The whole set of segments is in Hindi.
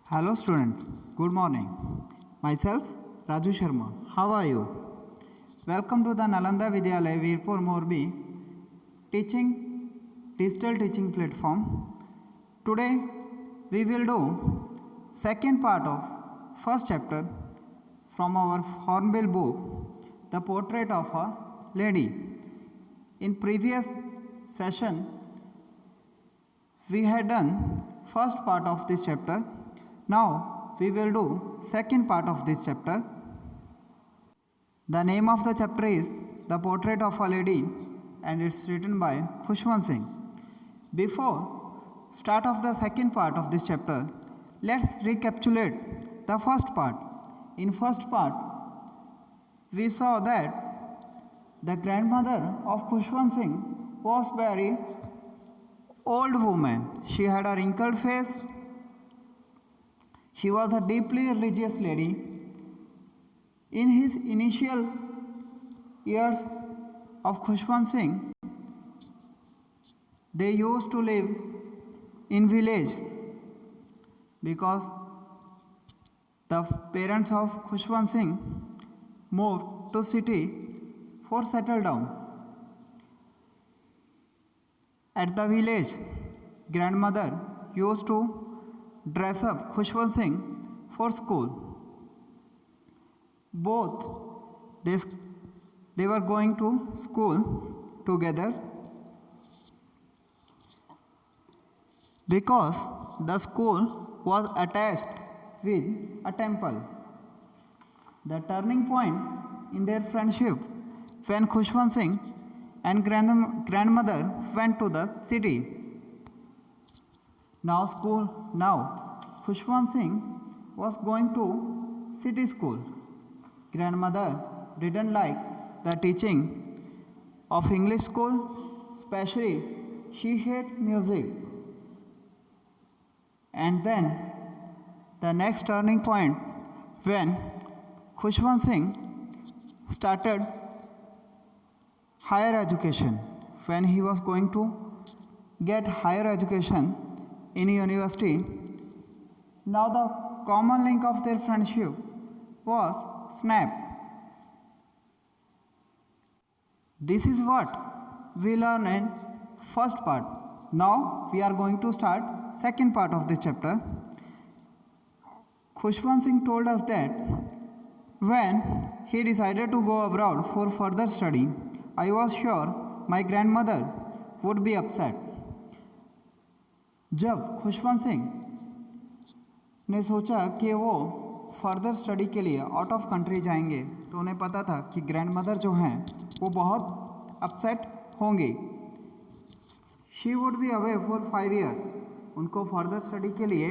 Hello students, good morning. Myself Raju Sharma. How are you? Welcome to the Nalanda Vidyalaya Veerpur Morbi teaching digital teaching platform. Today we will do second part of first chapter from our Hornbill book, The Portrait of a Lady. In previous session we had done first part of this chapter. Now we will do second part of this chapter. The name of the chapter is The Portrait of a Lady and it's written by Khushwant Singh. Before start of the second part of this chapter, let's recapitulate the first part. In first part, we saw that the grandmother of Khushwant Singh was very old woman. She had a wrinkled face. She was a deeply religious lady. In his initial years of Khushwant Singh, they used to live in village because the parents of Khushwant Singh moved to city for settle down. At the village, grandmother used to dress up Khushwant Singh for school. Both they were going to school together because the school was attached with a temple. The turning point in their friendship when Khushwant Singh and grandmother went to the city. Now Khushwant Singh was going to city school. Grandmother didn't like the teaching of English school, especially she hated music. And then the next turning point when Khushwant Singh started higher education, when he was going to get higher education in university. Now the common link of their friendship was Snap. This is what we learn in first part. Now we are going to start second part of this chapter. Khushwant Singh told us that when he decided to go abroad for further study, I was sure my grandmother would be upset. जब खुशवंत सिंह ने सोचा कि वो फर्दर स्टडी के लिए आउट ऑफ कंट्री जाएंगे तो उन्हें पता था कि ग्रैंडमदर जो हैं वो बहुत अपसेट होंगे. She would be away for 5 years. उनको फर्दर स्टडी के लिए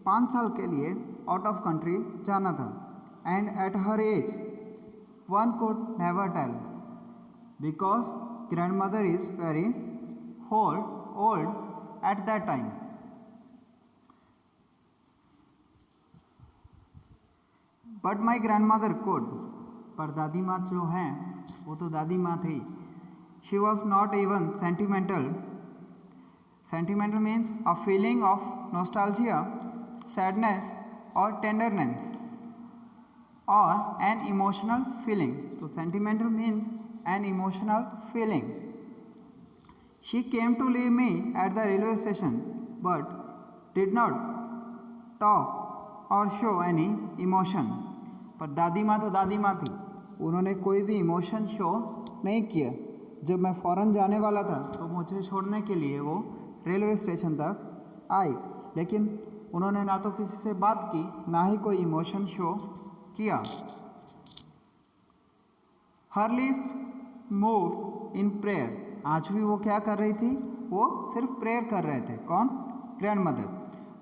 5 साल के लिए आउट ऑफ कंट्री जाना था. And at her age one could never tell because grandmother is very old at that time. But my grandmother could. पर दादी माँ जो हैं वो तो दादी माँ थी. She was not even sentimental. Sentimental means a feeling of nostalgia, sadness or tenderness or an emotional feeling. So sentimental means an emotional feeling. She came to leave me at the railway station but did not talk or show any emotion. पर दादी माँ तो दादी माँ थी, उन्होंने कोई भी इमोशन शो नहीं किया. जब मैं फ़ौरन जाने वाला था तो मुझे छोड़ने के लिए वो रेलवे स्टेशन तक आई, लेकिन उन्होंने ना तो किसी से बात की ना ही कोई इमोशन शो किया. हर लिप्स मूव इन प्रेयर. आज भी वो क्या कर रही थी? वो सिर्फ प्रेयर कर रहे थे. कौन? Grandmother.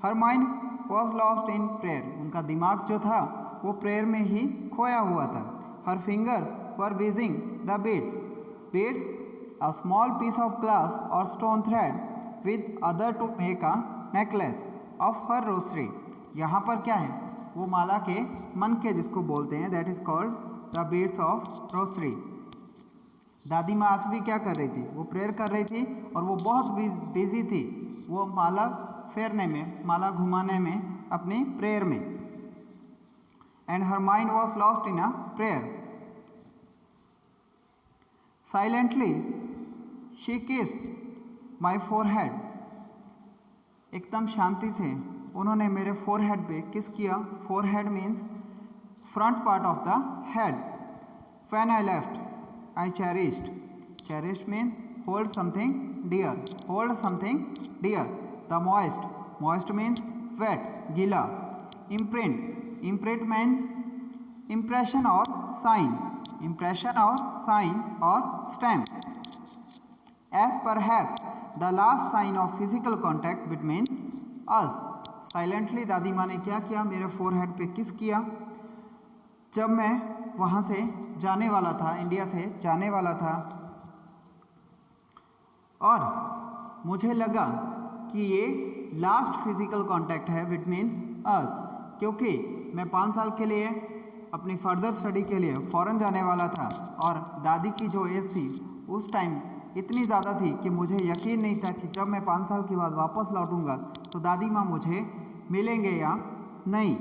Her mind was lost in prayer. उनका दिमाग जो था वो प्रेयर में ही खोया हुआ था. Her fingers were busying the beads a small piece of glass और stone thread with other to make a necklace of her rosary. यहाँ पर क्या है? वो माला के मन के जिसको बोलते हैं, that is called the beads of Rossari. दादी माँ आज भी क्या कर रही थी? वो प्रेयर कर रही थी और वो बहुत बिजी थी. वो माला फेरने में, माला घुमाने में, अपनी प्रेयर में। And her mind was lost in a prayer. Silently she kissed my forehead. एकदम शांति से उन्होंने मेरे फोरहेड पे किस किया। Forehead means front part of the head. When I left, I cherished. Cherished means hold something dear. Hold something dear. The moist. Moist means wet, gila. Imprint. Imprint means impression or sign. Impression or sign or stamp. As perhaps the last sign of physical contact between us. Silently दादी माँ ने क्या किया, मेरे फोरहेड पे किस किया जब मैं वहाँ से जाने वाला था, इंडिया से जाने वाला था। और मुझे लगा कि ये लास्ट फिजिकल कांटेक्ट है बिटवीन अस, क्योंकि मैं 5 साल के लिए अपनी फर्दर स्टडी के लिए फ़ॉरेन जाने वाला था और दादी की जो एज थी उस टाइम इतनी ज़्यादा थी कि मुझे यकीन नहीं था कि जब मैं 5 साल के बाद वापस लौटूंगा तो दादी माँ मुझे मिलेंगे या नहीं।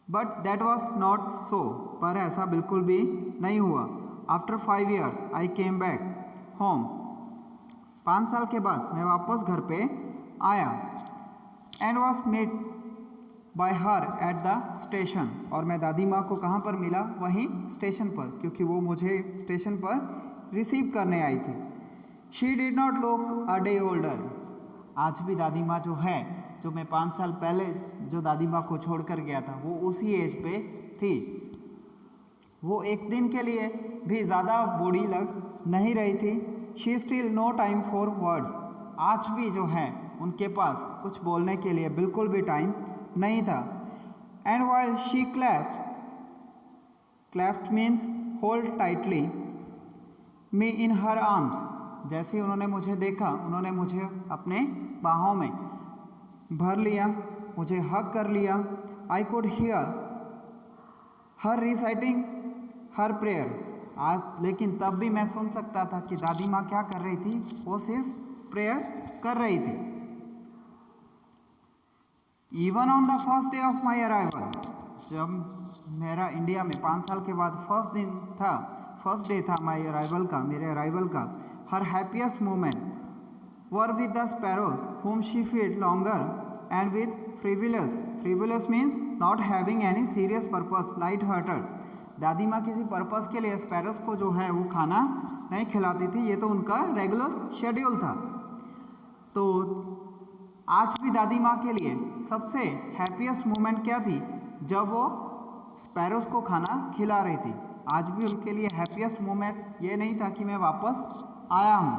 But that was not so. पर ऐसा बिल्कुल भी नहीं हुआ। After 5 years I came back home. 5 साल के बाद मैं वापस घर पे आया। And was met by her at the station. और मैं दादी माँ को कहाँ पर मिला, वहीं स्टेशन पर, क्योंकि वो मुझे स्टेशन पर रिसीव करने आई थी। She did not look a day older. आज भी दादी माँ जो है, जो मैं 5 साल पहले जो दादी माँ को छोड़कर गया था, वो उसी एज पे थी। वो एक दिन के लिए भी ज़्यादा बूढ़ी लग नहीं रही थी। She still no time for words. आज भी जो है उनके पास कुछ बोलने के लिए बिल्कुल भी टाइम नहीं था। And while she clapped means hold tightly me in her arms. जैसे उन्होंने मुझे देखा, उन्होंने मुझे अपने बाहों में भर लिया, मुझे हग कर लिया। I could hear her reciting her prayer. आज लेकिन तब भी मैं सुन सकता था कि दादी माँ क्या कर रही थी, वो सिर्फ प्रेयर कर रही थी। Even on the first day of my arrival. जब मेरा इंडिया में 5 साल के बाद फर्स्ट दिन था, फर्स्ट डे था माई अराइवल का, मेरे अराइवल का, her happiest moment were with the sparrows whom she fed longer and with frivolous. Frivolous means not having any serious purpose, light hearted. दादी माँ किसी पर्पस के लिए स्पैरोस को जो है वो खाना नहीं खिलाती थी, ये तो उनका रेगुलर शेड्यूल था। तो आज भी दादी माँ के लिए सबसे हैप्पीएस्ट मोमेंट क्या थी, जब वो स्पैरोस को खाना खिला रही थी। आज भी उनके लिए हैप्पीएस्ट मोमेंट ये नहीं था कि मैं वापस आया हूँ।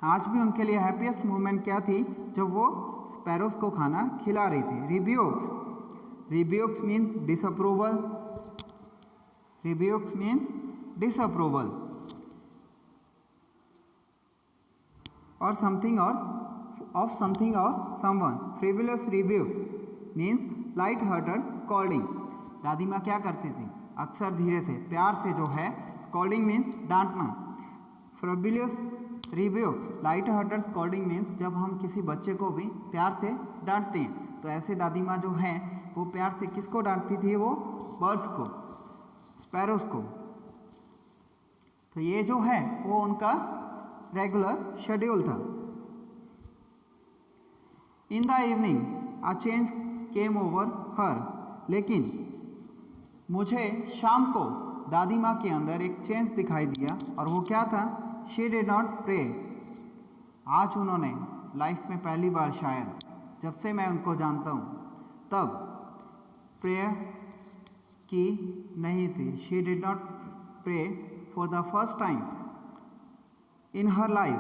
आज भी उनके लिए हैप्पीएस्ट मोमेंट क्या थी, जब वो स्पैरोस को खाना खिला रही थी। रिब्यूक्स। रिब्यूक्स मीन्स डिसअप्रूवल। रिब्यूक्स मीन्स डिसअप्रूवल और समथिंग और ऑफ समथिंग और someone. Frivolous रिब्यूक्स means light hearted scolding. दादी माँ क्या करती थी, अक्सर धीरे से प्यार से जो है, स्कॉल्डिंग मीन्स डांटना। Frivolous rebukes light hearted scolding means जब हम किसी बच्चे को भी प्यार से डांटते हैं, तो ऐसे दादी माँ जो है वो प्यार से किसको डांटती थी, वो बर्ड्स को, स्पैरोस को। तो ये जो है वो उनका रेगुलर शेड्यूल था। In the evening a change came over हर। लेकिन मुझे शाम को दादी माँ के अंदर एक चेंज दिखाई दिया, और वो क्या था, शी डिड नॉट प्रे। आज उन्होंने लाइफ में पहली बार शायद, जब से मैं उनको जानता हूँ, तब प्रेयर की नहीं थी। She did not pray for the first time in her life.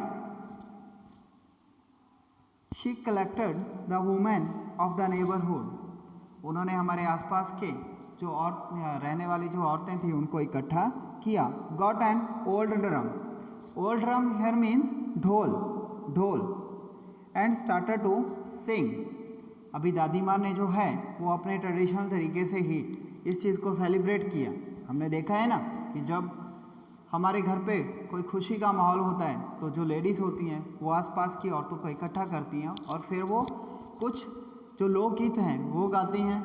She collected the women of the neighbourhood. उन्होंने हमारे आसपास के जो और रहने वाली जो औरतें थी उनको इकट्ठा किया। Got an old drum. Old drum here means ढोल, ढोल। And started to sing. अभी दादी माँ ने जो है वो अपने ट्रेडिशनल तरीके से ही इस चीज़ को सेलिब्रेट किया। हमने देखा है ना कि जब हमारे घर पे कोई खुशी का माहौल होता है तो जो लेडीज़ होती हैं वो आसपास की औरतों को इकट्ठा करती हैं और फिर वो कुछ जो लोकगीत हैं वो गाती हैं,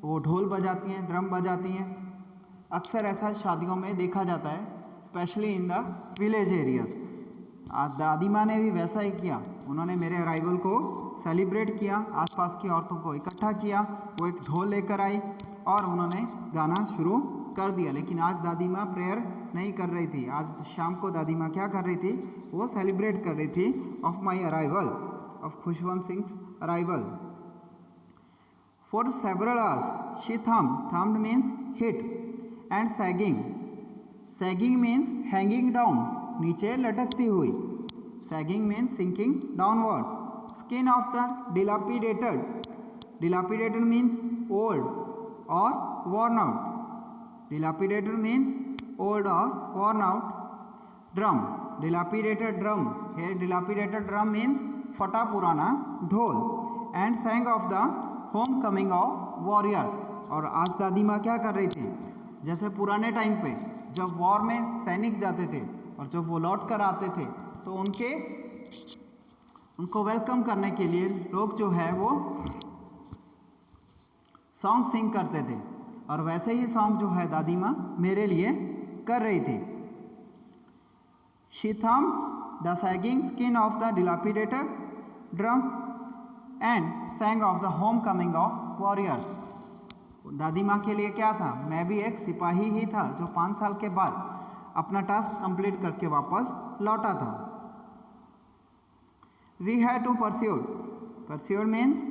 वो ढोल बजाती हैं, ड्रम बजाती हैं। अक्सर ऐसा शादियों में देखा जाता है, specially in the village areas. दादी माँ ने भी वैसा ही किया। उन्होंने मेरे अराइवल को सेलिब्रेट किया, आसपास की औरतों को इकट्ठा किया, वो एक ढोल लेकर आई और उन्होंने गाना शुरू कर दिया। लेकिन आज दादी माँ प्रेयर नहीं कर रही थी। आज शाम को दादी माँ क्या कर रही थी, वो सेलिब्रेट कर रही थी of my arrival, of Khushwant Singh arrival. For several hours she thumped means hit, and sagging means hanging down, नीचे लटकती हुई। Sagging means sinking downwards. Skin of the dilapidated means old और worn out. Dilapidated means old or worn out. Drum, dilapidated drum. Here dilapidated drum means फटा पुराना ढोल। And sang of the homecoming of warriors. और आज दादी माँ क्या कर रही थी, जैसे पुराने टाइम पे जब वॉर में सैनिक जाते थे और जब वो लौट कर आते थे तो उनको वेलकम करने के लिए लोग जो है वो सॉन्ग सिंग करते थे, और वैसे ही सॉन्ग जो है दादी माँ मेरे लिए कर रही थी। She thumbed the sagging skin of the dilapidated drum and sang of the homecoming of warriors. दादी माँ के लिए क्या था, मैं भी एक सिपाही ही था जो 5 साल के बाद अपना टास्क कंप्लीट करके वापस लौटा था। We had to pursue means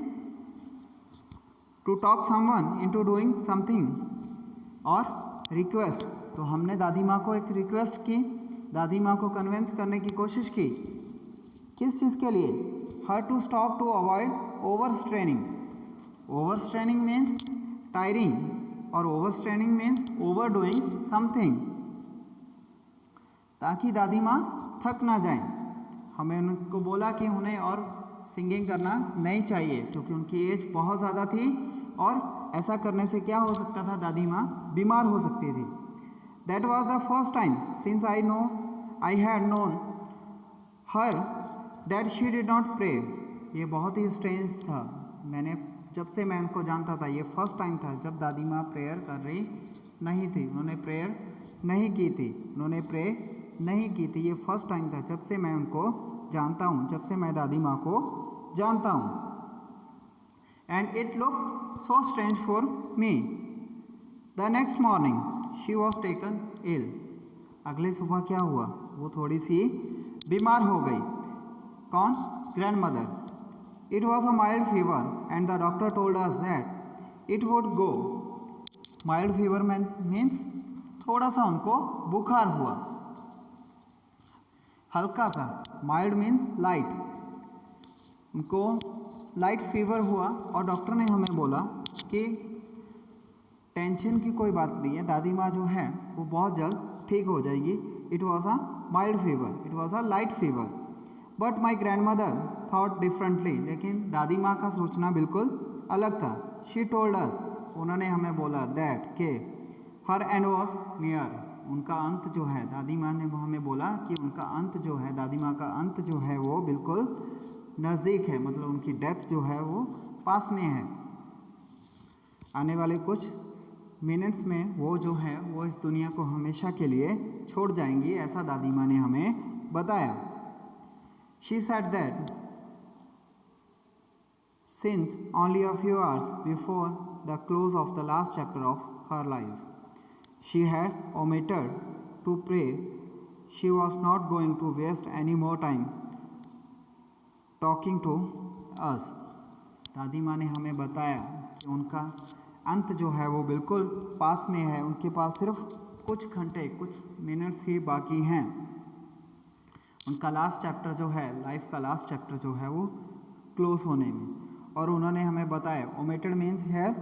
to talk someone into doing something, और रिक्वेस्ट, तो हमने दादी माँ को एक रिक्वेस्ट की, दादी माँ को कन्विंस करने की कोशिश की। किस चीज़ के लिए, her to stop to avoid overstraining means tiring, और ओवरस्ट्रेनिंग मीन्स ओवरडूइंग समथिंग, ताकि दादी माँ थक ना जाएं। हमें उनको बोला कि उन्हें और सिंगिंग करना नहीं चाहिए क्योंकि उनकी एज बहुत ज़्यादा थी और ऐसा करने से क्या हो सकता था, दादी माँ बीमार हो सकती थी। That was the first time since I had known her that she did not pray. ये बहुत ही स्ट्रेंज था, जब से मैं उनको जानता था ये फर्स्ट टाइम था जब दादी माँ प्रेयर कर रही नहीं थी, उन्होंने प्रेयर नहीं की थी, ये फर्स्ट टाइम था जब से मैं उनको जानता हूँ, जब से मैं दादी माँ को जानता हूँ। And it look so strange for me. The next morning she was taken ill. अगले सुबह क्या हुआ, वो थोड़ी सी बीमार हो गई। कौन, grand mother. It was a mild fever and the doctor told us that it would go. Mild fever means थोड़ा सा उनको बुखार हुआ, हल्का सा। माइल्ड मीन्स लाइट, उनको लाइट फीवर हुआ और डॉक्टर ने हमें बोला कि टेंशन की कोई बात नहीं है, दादी माँ जो है वो बहुत जल्द ठीक हो जाएगी। It was a mild fever, it was a light fever. But my grand mother thought differently. लेकिन दादी माँ का सोचना बिल्कुल अलग था। शी टोल्ड अस, उन्होंने हमें बोला दैट के हर एंड वॉज नियर। उनका अंत जो है, दादी माँ ने हमें बोला कि उनका अंत जो है, दादी माँ का अंत जो है वो बिल्कुल नज़दीक है, मतलब उनकी डेथ जो है वो पास में है। आने वाले कुछ मिनट्स में वो जो है वो इस दुनिया को हमेशा के लिए छोड़ जाएंगी, ऐसा दादी माँ ने हमें बताया। She said that since only a few hours before the close of the last chapter of her life she had omitted to pray. She was not going to waste any more time talking to us. दादी माँ ने हमें बताया कि उनका अंत जो है वो बिल्कुल पास में है, उनके पास सिर्फ कुछ घंटे, कुछ मिनट्स ही बाकी हैं। उनका लास्ट चैप्टर जो है, लाइफ का लास्ट चैप्टर जो है वो क्लोज होने में, और उन्होंने हमें बताया। ओमिटेड मीन्स है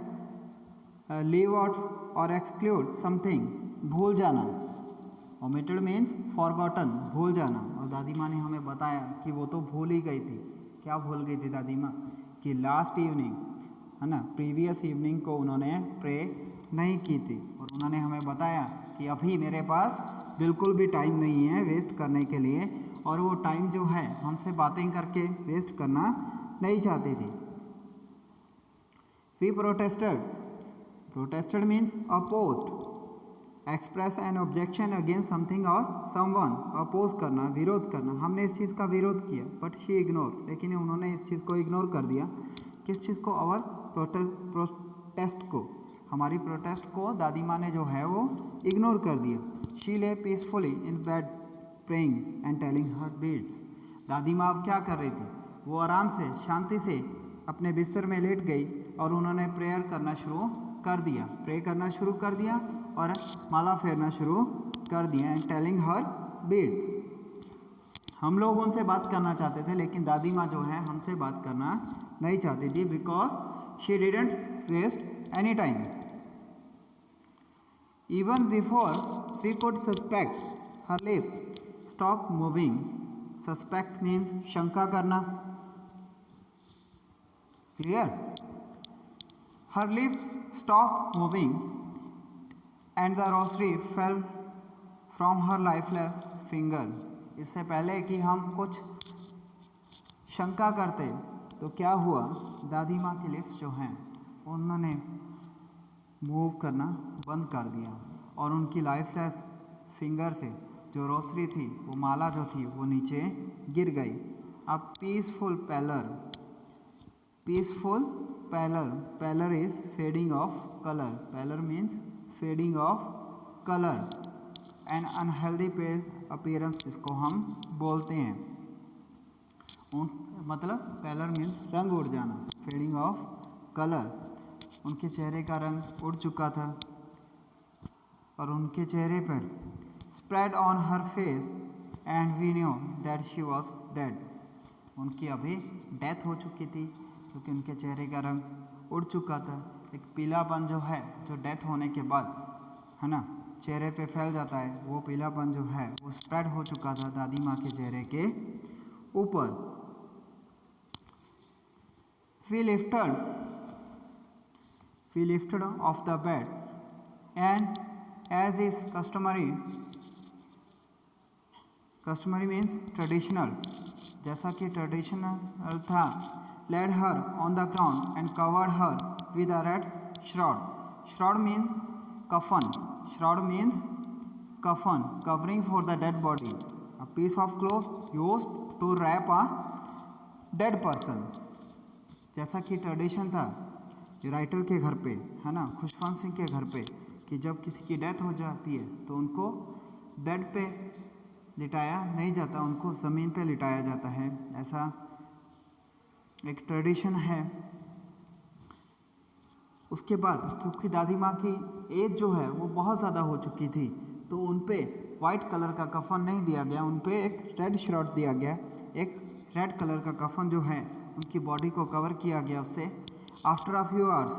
लीव आउट और एक्सक्लूड समथिंग, भूल जाना। ओमिटेड मीन्स फॉरगॉटन, भूल जाना। और दादी माँ ने हमें बताया कि वो तो भूल ही गई थी। क्या भूल गई थी दादी माँ, कि लास्ट इवनिंग है ना, प्रीवियस इवनिंग को उन्होंने प्रे नहीं की थी। और उन्होंने हमें बताया कि अभी मेरे पास बिल्कुल भी टाइम नहीं है वेस्ट करने के लिए, और वो टाइम जो है हमसे बातें करके वेस्ट करना नहीं चाहती थी। We protested means opposed, express an objection against something और समवन, अपोज करना, विरोध करना। हमने इस चीज़ का विरोध किया, बट शी इग्नोर, लेकिन उन्होंने इस चीज़ को इग्नोर कर दिया। किस चीज़ को? आवर प्रोटेस्ट को, हमारी प्रोटेस्ट को दादी माँ ने जो है वो इग्नोर कर दिया। शी ले peacefully in bed praying and telling her beads. दादी माँ अब क्या कर रही थी? वो आराम से, शांति से अपने बिस्तर में लेट गई और उन्होंने प्रेयर करना शुरू कर दिया, प्रे करना शुरू कर दिया और माला फेरना शुरू कर दिया। And telling her beads. हम लोग उनसे बात करना चाहते थे, लेकिन दादी माँ जो है हमसे बात करना नहीं चाहती थी, because she didn't waste any time. Even before we could suspect, her lips stopped moving. Suspect means शंका करना. Clear? Her lips stopped moving and the rosary fell from her lifeless finger. इससे पहले कि हम कुछ शंका करते तो क्या हुआ? दादी माँ की लिप्स जो हैं उन्होंने मूव करना बंद कर दिया और उनकी लाइफलेस फिंगर से जो रोसरी थी, वो माला जो थी, वो नीचे गिर गई। अब peaceful pallor, pallor is fading of colour, pallor means fading of colour, an unhealthy pale appearance इसको हम बोलते हैं। मतलब पैलर मीन्स रंग उड़ जाना, फेडिंग ऑफ कलर। उनके चेहरे का रंग उड़ चुका था और उनके चेहरे पर spread on her face and we knew that she was dead. उनकी अभी डेथ हो चुकी थी क्योंकि उनके चेहरे का रंग उड़ चुका था। एक पीलापन जो है, जो डेथ होने के बाद है ना चेहरे पे फैल जाता है, वो पीलापन जो है वो स्प्रेड हो चुका था दादी माँ के चेहरे के ऊपर। We lifted off the bed and as is customary means traditional, जैसा कि ट्रेडिशनल था, laid her on the ground and covered her with a red shroud. Shroud means coffin. Shroud means coffin, covering for the dead body, a piece of cloth used to wrap a dead person. जैसा कि ट्रेडिशन था राइटर के घर पे, है ना, खुशवंत सिंह के घर पे, कि जब किसी की डेथ हो जाती है तो उनको बेड पे लिटाया नहीं जाता, उनको ज़मीन पे लिटाया जाता है। ऐसा एक ट्रेडिशन है। उसके बाद क्योंकि दादी माँ की एज जो है वो बहुत ज़्यादा हो चुकी थी, तो उन पे वाइट कलर का कफन नहीं दिया गया, उन पे एक रेड शर्ट दिया गया। एक रेड कलर का कफन जो है उनकी बॉडी को कवर किया गया उससे। After a few hours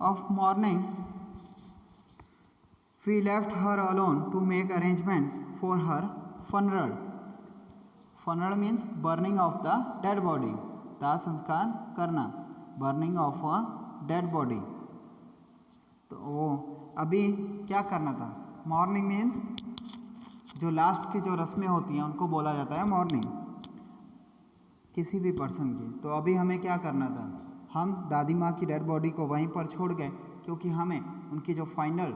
of morning we left her alone to make arrangements for her funeral. Funeral means burning of the dead body, दाह संस्कार करना, burning of a dead body. तो वो अभी क्या करना था? मॉर्निंग मीन्स जो लास्ट की जो रस्में होती हैं उनको बोला जाता है मॉर्निंग, किसी भी पर्सन की। तो अभी हमें क्या करना था? हम दादी माँ की डेड बॉडी को वहीं पर छोड़ गए क्योंकि हमें उनकी जो फाइनल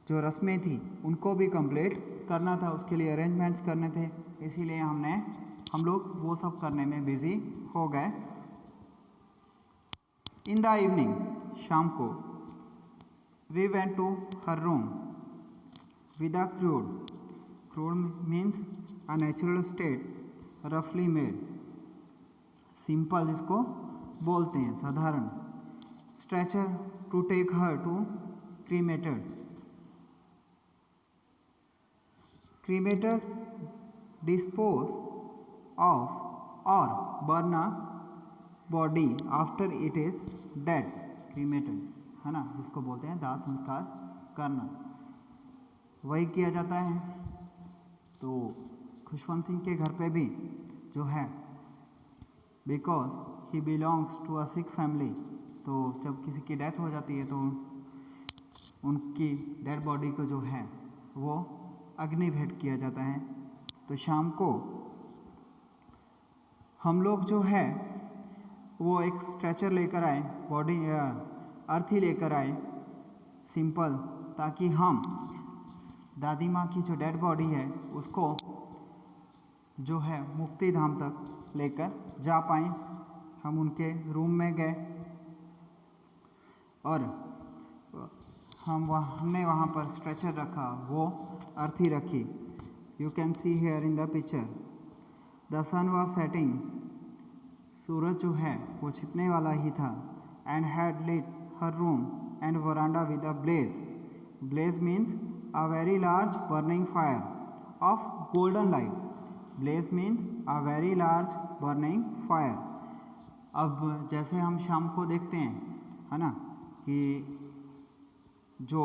जो रस्में थी उनको भी कंप्लीट करना था, उसके लिए अरेंजमेंट्स करने थे, इसीलिए हम लोग वो सब करने में बिजी हो गए। इन द इवनिंग, शाम को, we went to her room with a crude means a natural state, रफली मेड, सिंपल जिसको बोलते हैं, साधारण, stretcher to take her to cremated dispose of or burn a body after it is dead, cremated, है ना, जिसको बोलते हैं दाह संस्कार करना, वही किया जाता है। तो खुशवंत सिंह के घर पे भी जो है, because he belongs to a Sikh family, तो जब किसी की डेथ हो जाती है तो उनकी डेड बॉडी को जो है वो अग्नि भेंट किया जाता है। तो शाम को हम लोग जो है वो एक स्ट्रेचर लेकर आए, बॉडी अर्थी लेकर आए सिंपल, ताकि हम दादी माँ की जो डेड बॉडी है उसको जो है मुक्ति धाम तक लेकर जा पाएँ। हम उनके रूम में गए और हमने वहाँ पर स्ट्रेचर रखा, वो अर्थी रखी। You can see here in the picture the sun was setting, सूरज जो है वो छिपने वाला ही था। And had lit her room and verandah with a blaze. Blaze means a very large burning fire of golden light. Blaze means a very large burning fire. अब जैसे हम शाम को देखते हैं, है ना, कि जो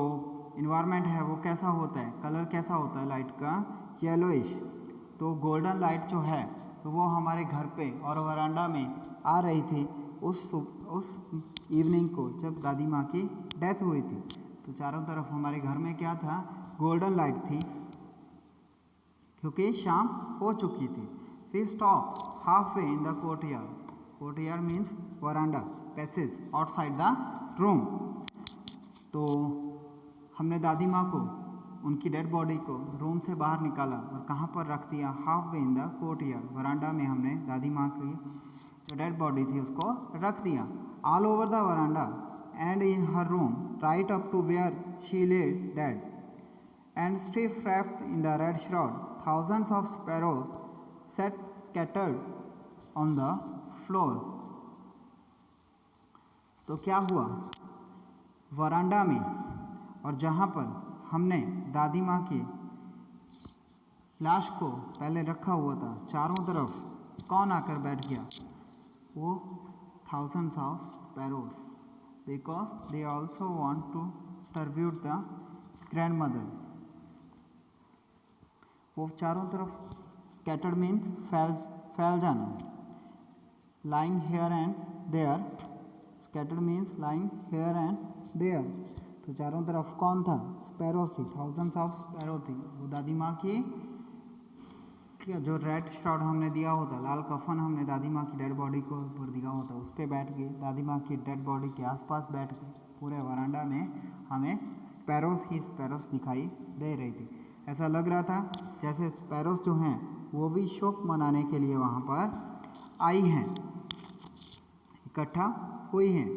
इन्वायरमेंट है वो कैसा होता है, कलर कैसा होता है लाइट का, येलोइश। तो गोल्डन लाइट जो है तो वो हमारे घर पे और वरांडा में आ रही थी उस इवनिंग को जब दादी माँ की डेथ हुई थी। तो चारों तरफ हमारे घर में क्या था, गोल्डन लाइट थी, क्योंकि शाम हो चुकी थी। We stop half way in the courtyard. Courtyard means veranda, passage outside the room. तो हमने दादी माँ को, उनकी डेड बॉडी को रूम से बाहर निकाला और कहाँ पर रख दिया, half way in the courtyard, verandah में हमने दादी माँ की जो डेड बॉडी थी उसको रख दिया। All over the veranda and in her room right up to where she lay dead and stiff wrapped in the red shroud, thousands of sparrows sat scattered on the floor. तो क्या हुआ, वरांडा में और जहाँ पर हमने दादी माँ की लाश को पहले रखा हुआ था, चारों तरफ कौन आकर बैठ गया, वो thousands of sparrows, because they also want to tribute the grandmother. वो चारों तरफ स्कैटर्ड मीन्स फैल जाना, lying here and there, scattered means lying here and there. तो चारों तरफ कौन था, स्पैरोज थी, थाउजेंड्स ऑफ स्पैरो थी। वो दादी माँ की जो रेड श्राउड हमने दिया होता, लाल कफन हमने दादी माँ की डेड बॉडी को ऊपर दिया होता, उस पर बैठ गए, दादी माँ की डेड बॉडी के आसपास बैठ गए। पूरे वरांडा में हमें स्पैरोस ही स्पैरोस दिखाई दे रही थी। ऐसा लग रहा था जैसे स्पैरोस जो हैं वो भी शोक मनाने के लिए वहाँ पर आई हैं, इकट्ठा हुई हैं।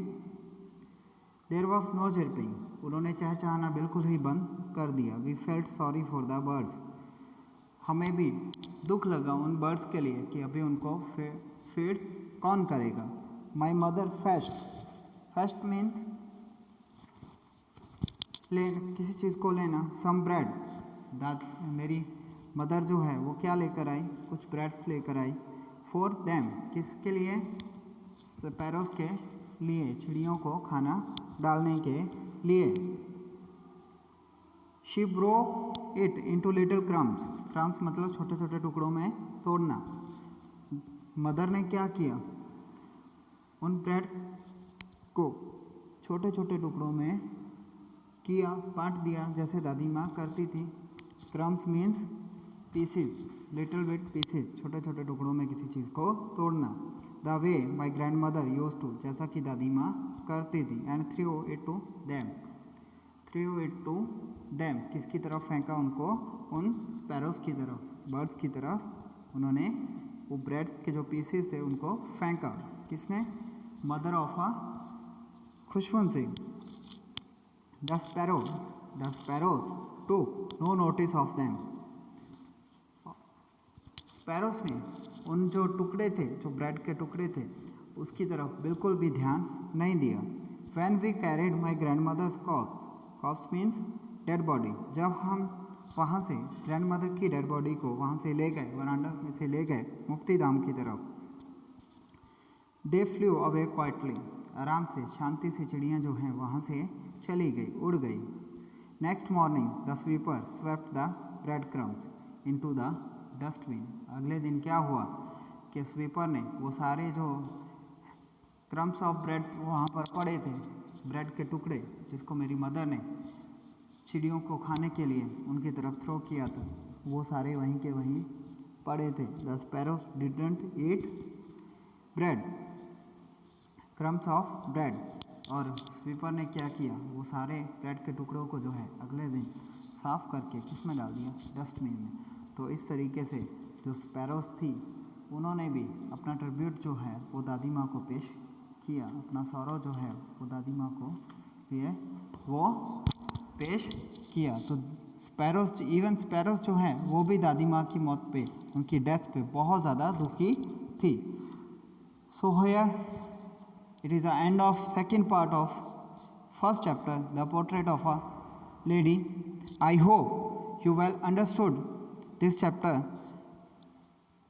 देयर वॉज नो चिर्पिंग, उन्होंने चहचहाना बिल्कुल ही बंद कर दिया। We felt sorry for the birds, हमें भी दुख लगा उन बर्ड्स के लिए कि अभी उनको फीड कौन करेगा। My mother fest, fest means ले किसी चीज़ को लेना, सम ब्रेड, मेरी मदर जो है वो क्या लेकर आई, कुछ ब्रेड्स लेकर आई। फॉर देम, किसके लिए, स्पैरोस के लिए, चिड़ियों को खाना डालने के लिए। She broke it into little crumbs, crumbs मतलब छोटे छोटे टुकड़ों में तोड़ना। मदर ने क्या किया, उन ब्रेड को छोटे छोटे टुकड़ों में किया, बांट दिया, जैसे दादी माँ करती थी। Crumbs means pieces, little bit pieces, छोटे छोटे टुकड़ों में किसी चीज़ को तोड़ना। The way my grandmother use to, जैसा कि दादी माँ करती थी। And threw it to them, threw it to them, किसकी तरफ फेंका उनको, उन स्पैरोस की तरफ, बर्ड्स की तरफ। उन्होंने वो ब्रेड्स के जो पीसेस थे उनको फेंका, किसने, mother of a Khushwant Singh. The sparrows took no notice of them, sparrows ने उन जो टुकड़े थे, जो ब्रेड के टुकड़े थे, उसकी तरफ बिल्कुल भी ध्यान नहीं दिया। When we carried my grandmother's corpse, corpse means dead body, जब हम वहाँ से ग्रैंड मदर की डेड बॉडी को वहाँ से ले गए, वरांडा में से ले गए मुक्ति धाम की तरफ। They flew away quietly, आराम से शांति से चिड़ियाँ जो हैं वहाँ से चली गई, उड़ गई। Next morning the sweeper swept the bread crumbs into the dustbin, अगले दिन क्या हुआ कि स्वीपर ने वो सारे जो क्रम्स ऑफ ब्रेड वहाँ पर पड़े थे, ब्रेड के टुकड़े जिसको मेरी मदर ने चिड़ियों को खाने के लिए उनकी तरफ थ्रो किया था, वो सारे वहीं के वहीं पड़े थे। The sparrows didn't eat bread, crumbs of bread. और स्वीपर ने क्या किया, वो सारे ब्रेड के टुकड़ों को जो है अगले दिन साफ़ करके किस में डाल दिया, डस्टबिन में। तो इस तरीके से जो स्पैरोज थी उन्होंने भी अपना ट्रिब्यूट जो है वो दादी माँ को पेश किया, अपना सौरव जो है वो दादी माँ को लिए वो पेश किया। तो स्पैरोज, इवन स्पैरोज जो हैं वो भी दादी माँ की मौत पे, उनकी डेथ पे बहुत ज़्यादा दुखी थी। So here it is the end of second part of first chapter, the portrait of a lady. I hope you well understood this chapter.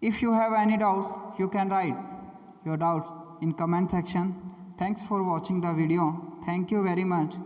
If you have any doubt, you can write your doubts in comment section. Thanks for watching the video. Thank you very much.